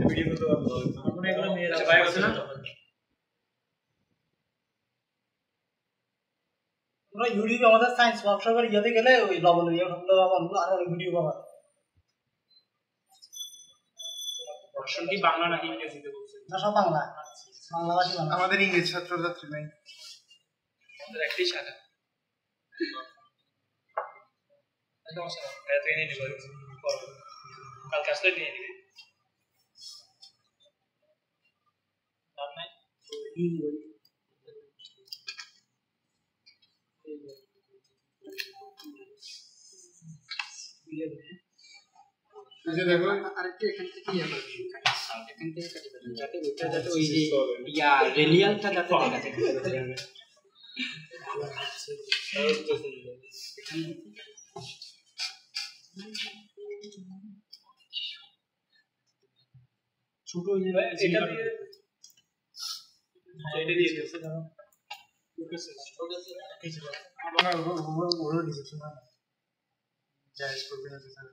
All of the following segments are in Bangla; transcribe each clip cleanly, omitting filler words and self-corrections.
ভিডিও করতে পারবো আমরা এগুলো নিয়ে যাবো ভাই আছে না আমরা ইউটিউবে আমাদের সায়েন্স ওয়ার্কশপের ইয়েতে গেলে ওই লবণ দিয়ে হলো আর অনেক ভিডিও পাওয়া অপশন কি বাংলা নাকি ইংরেজিতে বলছেন না সব বাংলা বাংলাভাষী বাংলা আমাদের ইংরেজি ছাত্রছাত্রী নাই আমাদের একটাই শাখা এটা নিয়ে নিব কালকে আসলে নিয়ে নিবি আর নাই আচ্ছা দেখো আরেকটা এখান থেকে ইয়া করবে এখান থেকে কাটি দেবেন যাতে ওইটা যাতে ওই যে ইয়া রেলিয়ালটা যাতে দেখা যায় ছোট ইয়ে এটা দিয়ে এটা দিয়ে দিয়েছে না ওকে স্যার ছোট আছে কিছু আমরা ওর ডিসক্রিপশন না জায়গা করবে না স্যার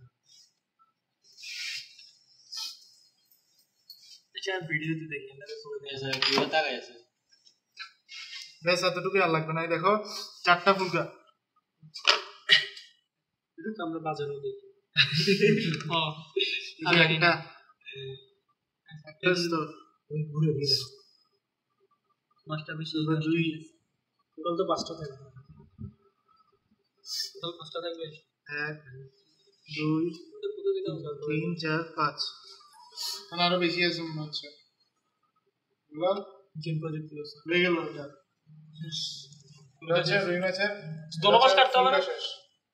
এটা ভিডিওতে দেখেন না সবাই এসে ভিডিও তাকায় আছে বেশ এতটুকুই আর লাগবে না দেখো চারটা ফুলকা এটা তো আমরা বাজারেও দেখি হ্যাঁ আর একটা তো ঘুরে ঘুরে মাছটা বেশি দুই টোটাল তো পাঁচটা থাকবে টোটাল পাঁচটা থাকবে 1 2 3 4 5 তাহলে আরো বেশি আছে মনে হচ্ছে বুঝলাম জিম প্রজেক্ট আছে রেগুল ওটা আছে রুই মাছ দুটো পাশ কাটতে হবে না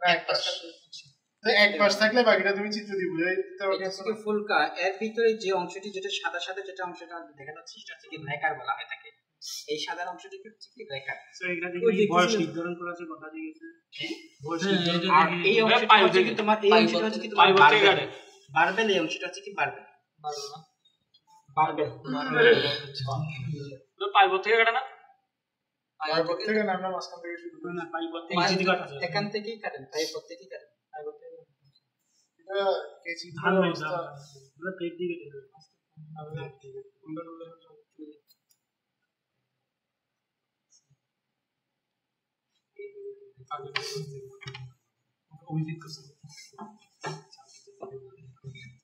এক পাশ এক পাশ থাকলে বাকিটা তুমি চিত্র দিয়ে বুঝাই দিতে পারবে আজকে ফুলকা এর ভিতরে যে অংশটি যেটা সাদা সাদা যেটা অংশটা দেখা যাচ্ছে সেটা হচ্ছে কি ব্রেকার বলা হয় থাকে এই সাদা অংশটিকে হচ্ছে কি ব্রেকার সো এটা দেখি বয়স নির্ধারণ করা আছে কথা দিয়ে গেছে বয়স নির্ধারণ আর এই অংশটা হচ্ছে কি তোমার এই অংশটা হচ্ছে কি তোমার বারবেল এই অংশটা হচ্ছে কি বারবেল বারবেল তো পাইব থেকে কাটা না পাইব থেকে না আমরা মাঝখান থেকে শুরু করি না পাইব থেকে এই দিকে কাটা এখান থেকেই কাটেন পাইব থেকেই কাটেন পাইব থেকে এটা কেজি ধান অবস্থা আমরা প্লেট দিয়ে কেটে দেব আমরা উল্টা উল্টা অভিজিৎ করছে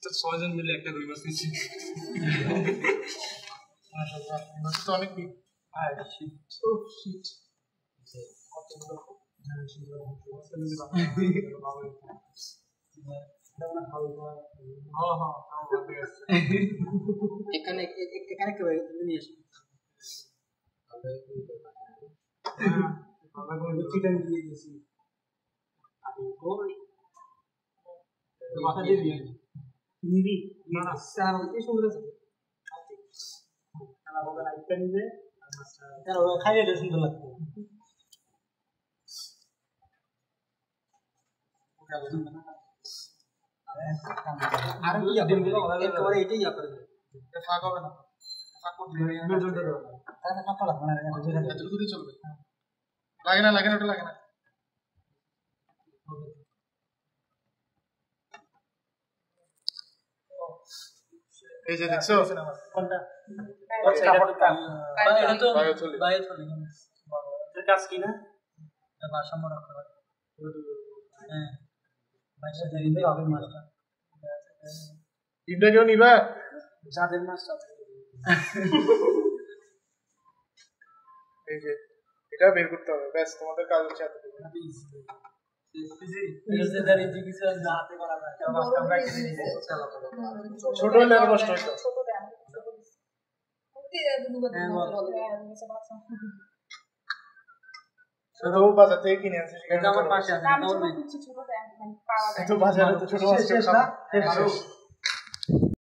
তো 6 জন মিলে একটা রুই মাছ নিচ্ছি মাশাআল্লাহ মাছ তো অনেক বিগ আর শীট ও শীট এখানে এখানে কেউ নিয়ে আসে আমরা কোনো চিকেন দিয়ে দিয়েছি ওই মাথা দিয়ে দিয়ে নিবি না না স্যার এই সুন্দর আছে তাহলে আমরা লাইটটা নিবে আর ওটা খাইয়ে দিলে সুন্দর লাগবে আর কি আপনি একেবারে এটাই ইয়া করে এটা ফাঁক হবে না ফাঁক করতে হবে তাহলে ফাঁক লাগবে না এটা যদি চলবে লাগে না ওটা লাগে না এই যে দেখছো কোনটা এটা তো বায়োচলি এর কাজ কি না এটা ভারসাম্য রক্ষা করে হ্যাঁ বাইশে দিতে হবে মাছটা ডিমটা কেউ নিবা যাদের মাছ আছে এই যে এটা বের করতে হবে ব্যাস তোমাদের কাজ হচ্ছে এতটুকু ছোট হলে আর কষ্ট হতো ছোট বাজার থেকে কিনে আনছে সেটা আমার পাশে আছে বাজারে তো ছোট মাছ